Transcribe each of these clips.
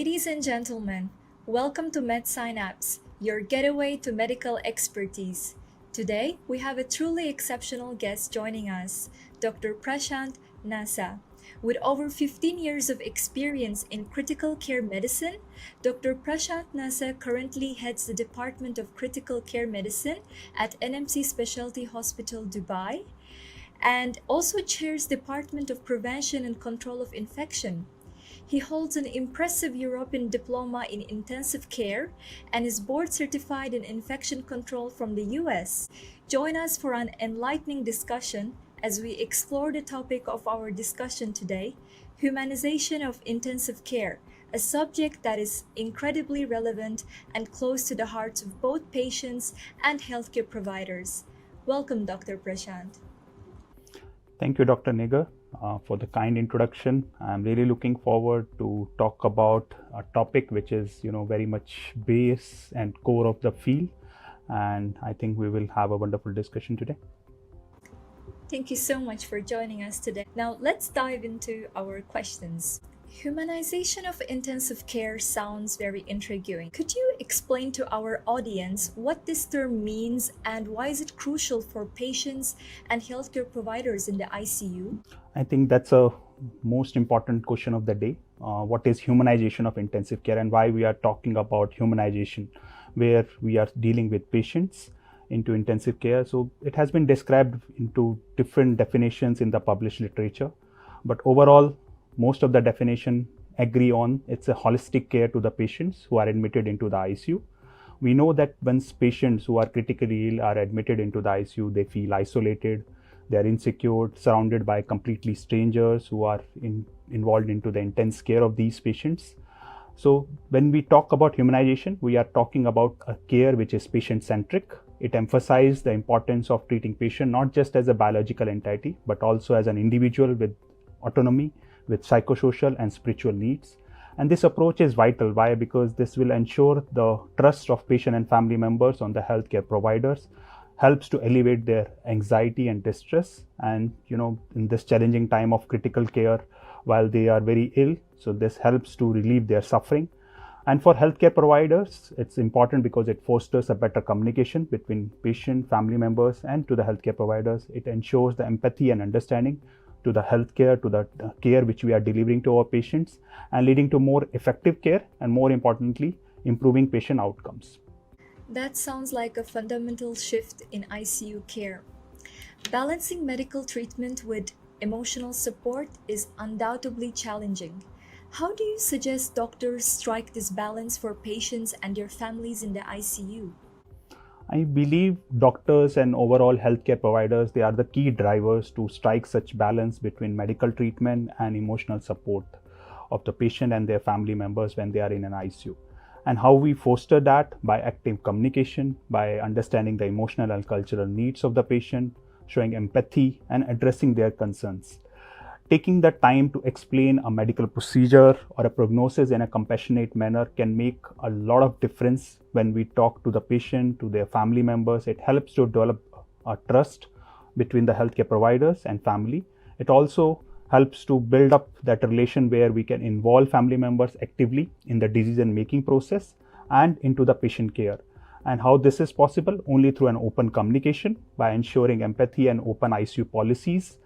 Ladies and gentlemen, welcome to MedSynapse, your getaway to medical expertise. Today, we have a truly exceptional guest joining us, Dr. Prashant Nasa. With over 15 years of experience in critical care medicine, Dr. Prashant Nasa currently heads the Department of Critical Care Medicine at NMC Specialty Hospital, Dubai, and also chairs Department of Prevention and Control of Infection. He holds an impressive European diploma in intensive care and is board certified in infection control from the US. Join us for an enlightening discussion as we explore the topic of our discussion today, humanization of intensive care, a subject that is incredibly relevant and close to the hearts of both patients and healthcare providers. Welcome, Dr. Prashant. Thank you, Dr. Nigger, for the kind introduction. I'm really looking forward to talk about a topic which is, very much base and core of the field. And I think we will have a wonderful discussion today. Thank you so much for joining us today. Now, let's dive into our questions. Humanization of intensive care sounds very intriguing. Could you explain to our audience what this term means and why is it crucial for patients and healthcare providers in the ICU? I think that's a most important question of the day. What is humanization of intensive care and why we are talking about humanization, where we are dealing with patients into intensive care. So it has been described into different definitions in the published literature, but overall, most of the definition agree on it's a holistic care to the patients who are admitted into the ICU. We know that once patients who are critically ill are admitted into the ICU, they feel isolated, they are insecure, surrounded by completely strangers who are involved into the intense care of these patients. So when we talk about humanization, we are talking about a care which is patient-centric. It emphasizes the importance of treating patient not just as a biological entity, but also as an individual with autonomy, with psychosocial and spiritual needs. And this approach is vital. Why? Because this will ensure the trust of patient and family members on the healthcare providers, helps to elevate their anxiety and distress. And, in this challenging time of critical care, while they are very ill, so this helps to relieve their suffering. And for healthcare providers, it's important because it fosters a better communication between patient, family members, and to the healthcare providers. It ensures the empathy and understanding to the healthcare, to the care which we are delivering to our patients, and leading to more effective care and, more importantly, improving patient outcomes. That sounds like a fundamental shift in ICU care. Balancing medical treatment with emotional support is undoubtedly challenging. How do you suggest doctors strike this balance for patients and their families in the ICU? I believe doctors and overall healthcare providers, they are the key drivers to strike such balance between medical treatment and emotional support of the patient and their family members when they are in an ICU. And how we foster that by active communication, by understanding the emotional and cultural needs of the patient, showing empathy and addressing their concerns. Taking the time to explain a medical procedure or a prognosis in a compassionate manner can make a lot of difference when we talk to the patient, to their family members. It helps to develop a trust between the healthcare providers and family. It also helps to build up that relation where we can involve family members actively in the decision-making process and into the patient care. And how this is possible? Only through an open communication, by ensuring empathy and open ICU policies,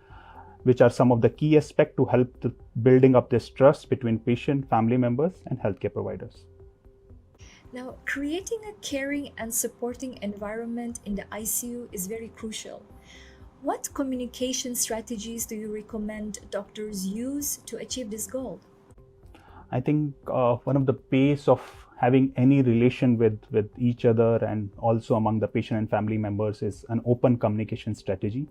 which are some of the key aspects to help to building up this trust between patient, family members, and healthcare providers. Now, creating a caring and supporting environment in the ICU is very crucial. What communication strategies do you recommend doctors use to achieve this goal? I think one of the ways of having any relation with each other and also among the patient and family members is an open communication strategy,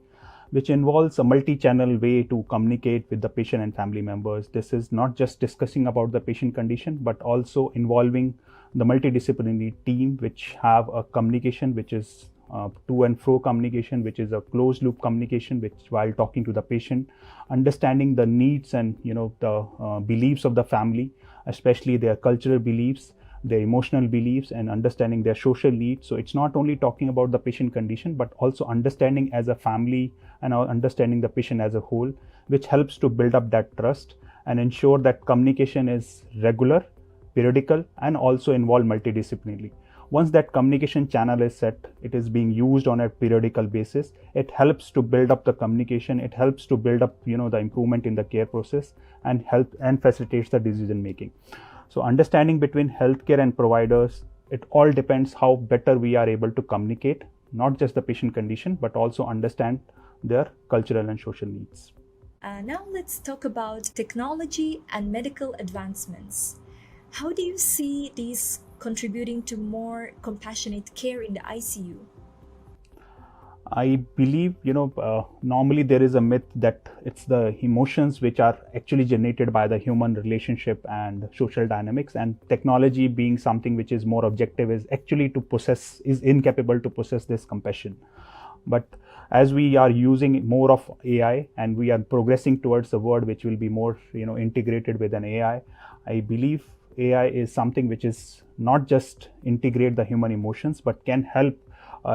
which involves a multi-channel way to communicate with the patient and family members. This is not just discussing about the patient condition, but also involving the multidisciplinary team, which have a communication which is to and fro communication, which is a closed loop communication, which while talking to the patient, understanding the needs and the beliefs of the family, especially their cultural beliefs, their emotional beliefs, and understanding their social needs. So it's not only talking about the patient condition, but also understanding as a family and understanding the patient as a whole, which helps to build up that trust and ensure that communication is regular periodical and also involve multidisciplinarily. Once that communication channel is set, it is being used on a periodical basis. It helps to build up the communication. It helps to build up, the improvement in the care process and help and facilitates the decision making. So understanding between healthcare and providers, it all depends how better we are able to communicate, not just the patient condition, but also understand their cultural and social needs. Now let's talk about technology and medical advancements. How do you see these contributing to more compassionate care in the ICU? I believe, normally there is a myth that it's the emotions which are actually generated by the human relationship and social dynamics, and technology being something which is more objective is incapable to possess this compassion. But as we are using more of AI and we are progressing towards a world which will be more, integrated with an AI, I believe AI is something which is not just integrate the human emotions, but can help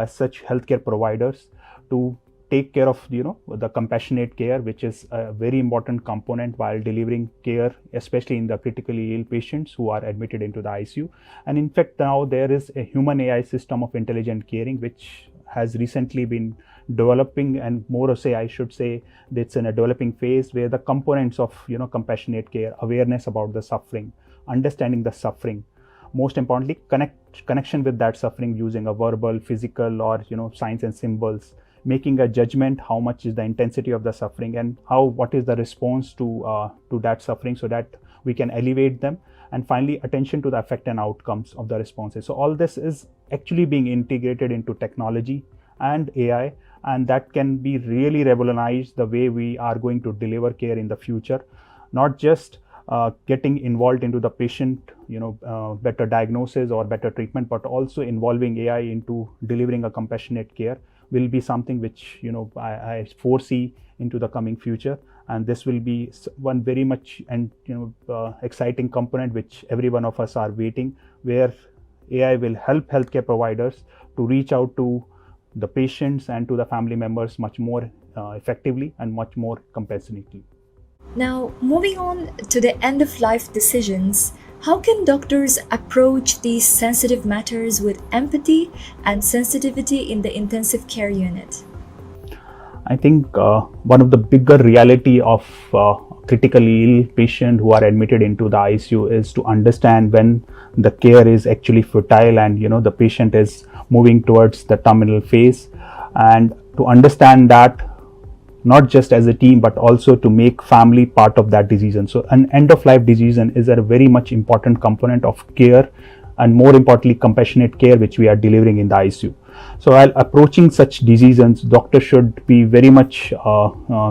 such healthcare providers to take care of the compassionate care, which is a very important component while delivering care, especially in the critically ill patients who are admitted into the ICU. And in fact, now there is a human AI system of intelligent caring which has recently been developing, and more or say I should say it's in a developing phase, where the components of compassionate care, awareness about the suffering, understanding the suffering, most importantly connection with that suffering using a verbal, physical, or signs and symbols, making a judgment how much is the intensity of the suffering and what is the response to that suffering, so that we can elevate them, and finally attention to the effect and outcomes of the responses. So all this is actually being integrated into technology and AI, and that can be really revolutionize the way we are going to deliver care in the future. Not just getting involved into the patient, better diagnosis or better treatment, but also involving AI into delivering a compassionate care will be something which I foresee into the coming future. And this will be one very much and exciting component which every one of us are waiting, where AI will help healthcare providers to reach out to the patients and to the family members much more effectively and much more compassionately. Now, moving on to the end of life decisions, how can doctors approach these sensitive matters with empathy and sensitivity in the intensive care unit? I think one of the bigger reality of critically ill patient who are admitted into the ICU is to understand when the care is actually futile and the patient is moving towards the terminal phase, and to understand that not just as a team but also to make family part of that decision. So an end of life decision is a very much important component of care, and more importantly compassionate care which we are delivering in the ICU. So while approaching such decisions, doctors should be very much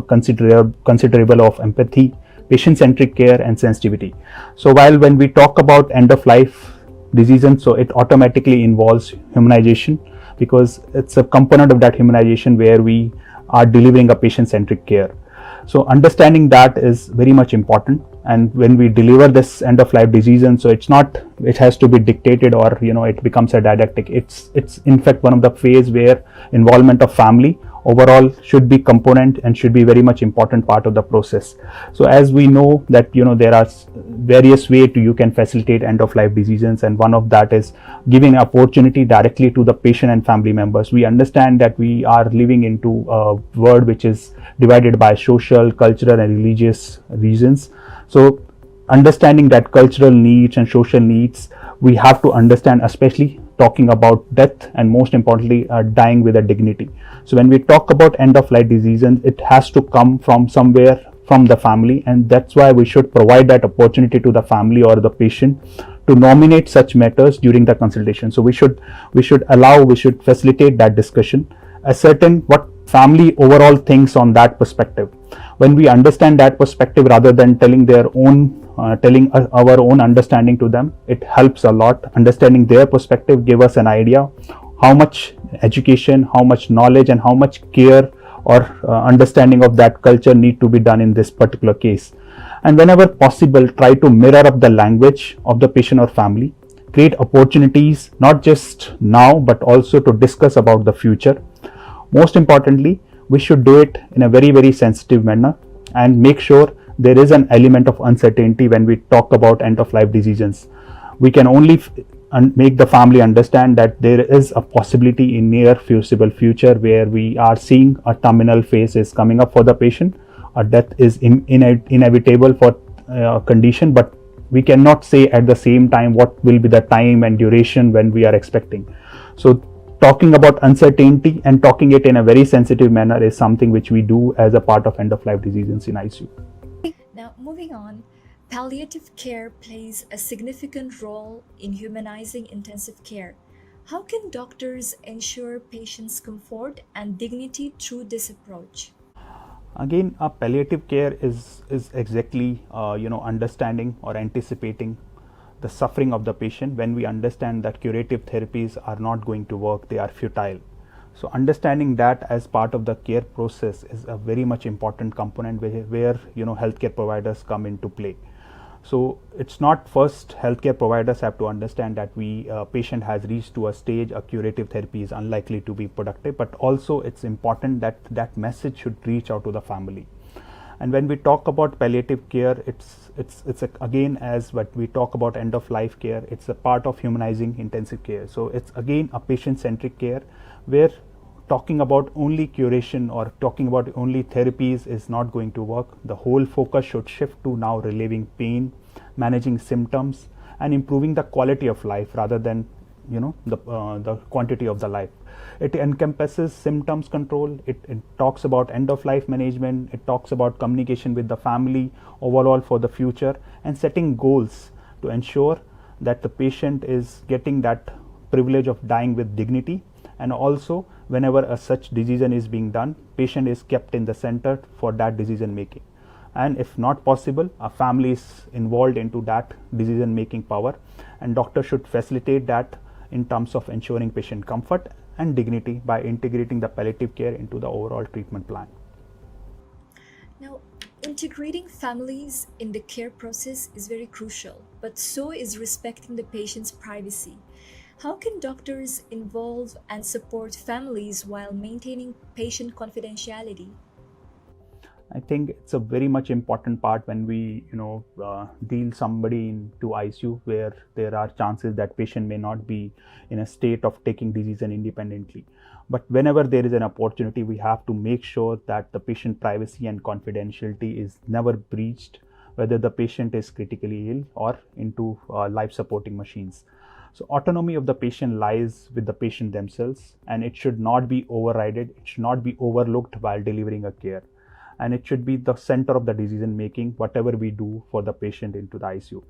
considerable of empathy, patient-centric care and sensitivity. So when we talk about end of life decisions, so it automatically involves humanization, because it's a component of that humanization where we are delivering a patient-centric care. So understanding that is very much important. And when we deliver this end of life decision, so it has to be dictated or it becomes a didactic. It's in fact one of the phase where involvement of family overall should be component and should be very much important part of the process. So as we know that there are various way you can facilitate end of life decisions, and one of that is giving opportunity directly to the patient and family members. We understand that we are living into a world which is divided by social, cultural and religious reasons. So understanding that cultural needs and social needs, we have to understand, especially talking about death and most importantly dying with a dignity. So when we talk about end of life decisions, it has to come from somewhere from the family, and that's why we should provide that opportunity to the family or the patient to nominate such matters during the consultation. So we should facilitate that discussion, ascertain what family overall thinks on that perspective. When we understand that perspective rather than telling our own understanding to them, it helps a lot. Understanding their perspective give us an idea how much education, how much knowledge and how much care or understanding of that culture need to be done in this particular case. And whenever possible, try to mirror up the language of the patient or family, create opportunities not just now but also to discuss about the future. Most importantly, we should do it in a very, very sensitive manner and make sure there is an element of uncertainty when we talk about end of life decisions. we can only make the family understand that there is a possibility in near foreseeable future where we are seeing a terminal phase is coming up for the patient. A death is inevitable for condition, but we cannot say at the same time what will be the time and duration when we are expecting. So talking about uncertainty and talking it in a very sensitive manner is something which we do as a part of end of life decisions in ICU. Now, moving on, palliative care plays a significant role in humanizing intensive care. How can doctors ensure patients' comfort and dignity through this approach? Again, palliative care is exactly understanding or anticipating the suffering of the patient. When we understand that curative therapies are not going to work, they are futile. So understanding that as part of the care process is a very much important component where healthcare providers come into play. So it's not first healthcare providers have to understand that patient has reached to a stage a curative therapy is unlikely to be productive, but also it's important that that message should reach out to the family. And when we talk about palliative care, it's again, as what we talk about end of life care, it's a part of humanizing intensive care. So it's again a patient centric care where talking about only curation or talking about only therapies is not going to work. The whole focus should shift to now relieving pain, managing symptoms, and improving the quality of life rather than the quantity of the life. It encompasses symptoms control, it talks about end of life management, it talks about communication with the family overall for the future, and setting goals to ensure that the patient is getting that privilege of dying with dignity. And also whenever a such decision is being done, patient is kept in the center for that decision making. And if not possible, a family is involved into that decision making power, and doctor should facilitate that in terms of ensuring patient comfort and dignity by integrating the palliative care into the overall treatment plan. Now, integrating families in the care process is very crucial, but so is respecting the patient's privacy. How can doctors involve and support families while maintaining patient confidentiality? I think it's a very much important part when we, deal somebody into ICU where there are chances that patient may not be in a state of taking decision independently. But whenever there is an opportunity, we have to make sure that the patient privacy and confidentiality is never breached, whether the patient is critically ill or into life supporting machines. So autonomy of the patient lies with the patient themselves, and it should not be overridden. It should not be overlooked while delivering a care, and it should be the center of the decision making whatever we do for the patient into the ICU.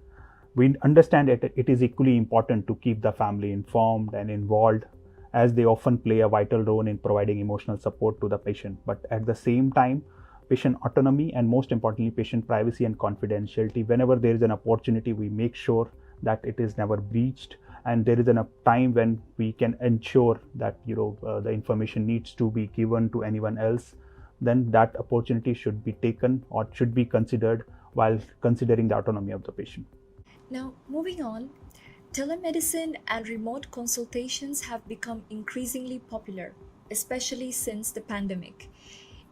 We understand it is equally important to keep the family informed and involved, as they often play a vital role in providing emotional support to the patient. But at the same time, patient autonomy and most importantly patient privacy and confidentiality, whenever there is an opportunity, we make sure that it is never breached, and there is enough time when we can ensure that the information needs to be given to anyone else, then that opportunity should be taken or should be considered while considering the autonomy of the patient. Now, moving on, telemedicine and remote consultations have become increasingly popular, especially since the pandemic.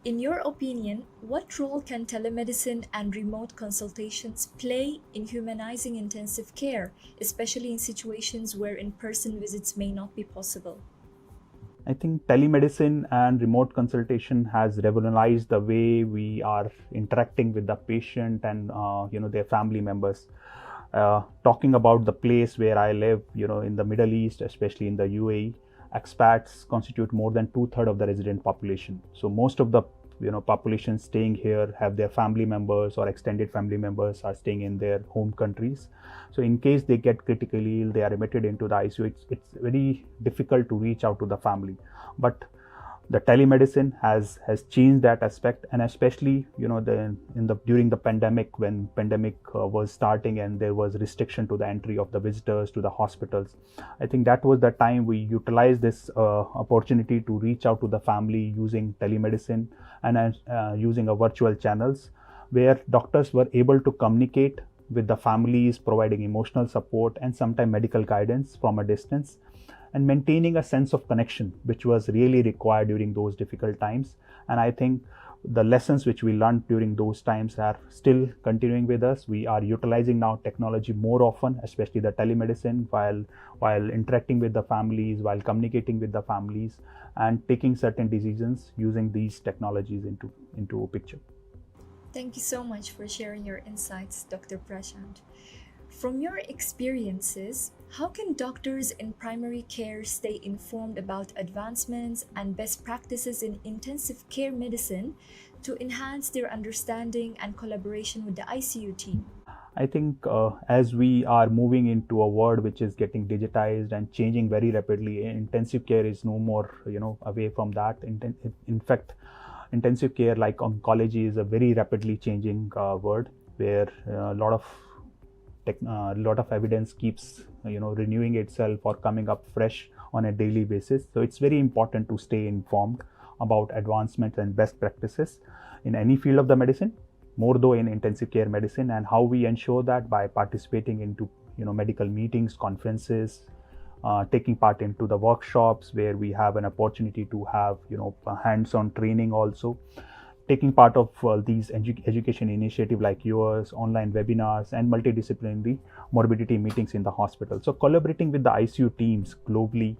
In your opinion, what role can telemedicine and remote consultations play in humanizing intensive care, especially in situations where in person visits may not be possible? I think telemedicine and remote consultation has revolutionized the way we are interacting with the patient and their family members. Talking about the place where I live, in the Middle East, especially in the UAE, expats constitute more than two-thirds of the resident population. So most of the population staying here have their family members or extended family members are staying in their home countries. So in case they get critically ill, they are admitted into the ICU. It's very difficult to reach out to the family, but the telemedicine has changed that aspect. And especially during the pandemic, when pandemic was starting and there was restriction to the entry of the visitors to the hospitals, I think that was the time we utilized this opportunity to reach out to the family using telemedicine and using a virtual channels, where doctors were able to communicate with the families, providing emotional support and sometimes medical guidance from a distance, and maintaining a sense of connection, which was really required during those difficult times. And I think the lessons which we learned during those times are still continuing with us. We are utilizing now technology more often, especially the telemedicine, while interacting with the families, while communicating with the families, and taking certain decisions using these technologies into a picture. Thank you so much for sharing your insights, Dr. Prashant. From your experiences, how can doctors in primary care stay informed about advancements and best practices in intensive care medicine to enhance their understanding and collaboration with the ICU team? I think as we are moving into a world which is getting digitized and changing very rapidly, intensive care is no more, away from that. In fact, intensive care like oncology is a very rapidly changing word where a lot of evidence keeps renewing itself or coming up fresh on a daily basis. So it's very important to stay informed about advancements and best practices in any field of the medicine, more though in intensive care medicine, and how we ensure that by participating into medical meetings, conferences, taking part into the workshops where we have an opportunity to have hands-on training, also taking part of these education initiative like yours, online webinars, and multidisciplinary morbidity meetings in the hospital. So collaborating with the ICU teams globally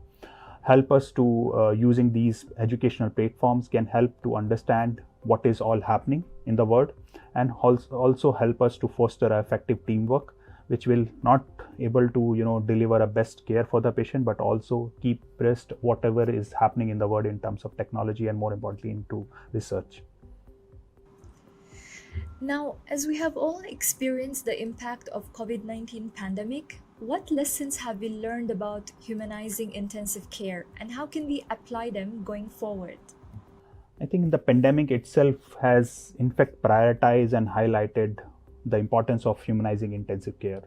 help us to using these educational platforms can help to understand what is all happening in the world, and also help us to foster effective teamwork, which will not able to deliver a best care for the patient, but also keep abreast whatever is happening in the world in terms of technology and more importantly into research. Now, as we have all experienced the impact of COVID-19 pandemic, what lessons have we learned about humanizing intensive care and how can we apply them going forward? I think the pandemic itself has in fact prioritized and highlighted the importance of humanizing intensive care.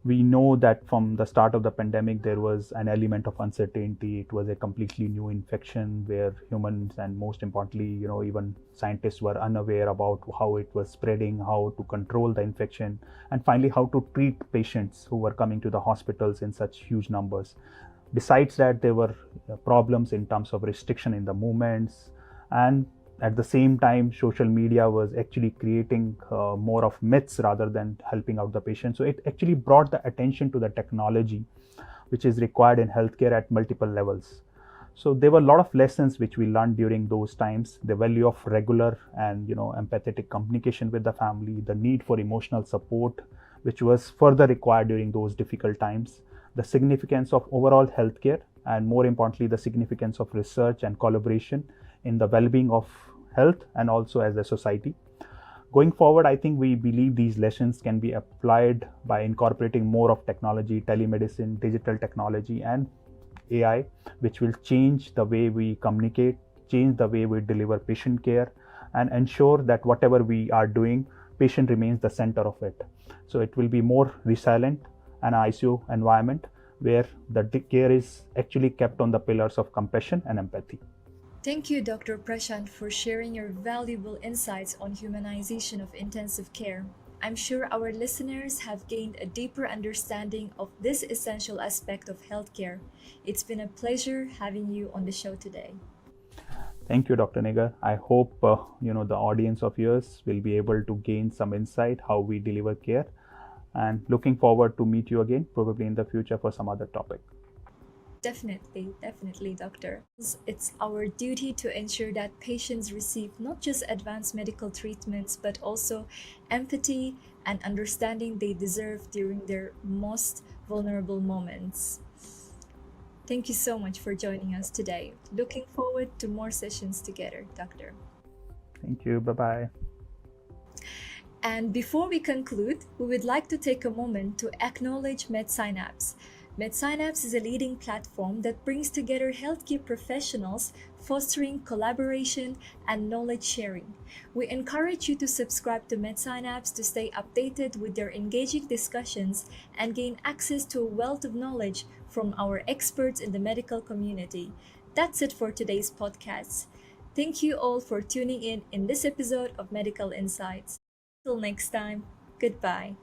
We know that from the start of the pandemic, there was an element of uncertainty. It was a completely new infection where humans and most importantly, even scientists were unaware about how it was spreading, how to control the infection, and finally, how to treat patients who were coming to the hospitals in such huge numbers. Besides that, there were problems in terms of restriction in the movements, and at the same time social media was actually creating more of myths rather than helping out the patient. So it actually brought the attention to the technology which is required in healthcare at multiple levels. So there were a lot of lessons which we learned during those times: the value of regular and empathetic communication with the family, the need for emotional support which was further required during those difficult times, the significance of overall healthcare, and more importantly the significance of research and collaboration in the well-being of health and also as a society. Going forward, I think we believe these lessons can be applied by incorporating more of technology, telemedicine, digital technology, and AI, which will change the way we communicate, change the way we deliver patient care, and ensure that whatever we are doing, patient remains the center of it. So it will be more resilient an ICU environment where the care is actually kept on the pillars of compassion and empathy. Thank you, Dr. Prashant, for sharing your valuable insights on humanization of intensive care. I'm sure our listeners have gained a deeper understanding of this essential aspect of healthcare. It's been a pleasure having you on the show today. Thank you, Dr. Nigar. I hope the audience of yours will be able to gain some insight how we deliver care, and looking forward to meet you again, probably in the future for some other topic. Definitely, doctor. It's our duty to ensure that patients receive not just advanced medical treatments, but also empathy and understanding they deserve during their most vulnerable moments. Thank you so much for joining us today. Looking forward to more sessions together, doctor. Thank you. Bye bye. And before we conclude, we would like to take a moment to acknowledge MedSynapse. MedSynapse is a leading platform that brings together healthcare professionals, fostering collaboration and knowledge sharing. We encourage you to subscribe to MedSynapse to stay updated with their engaging discussions and gain access to a wealth of knowledge from our experts in the medical community. That's it for today's podcast. Thank you all for tuning in this episode of Medical Insights. Till next time, goodbye.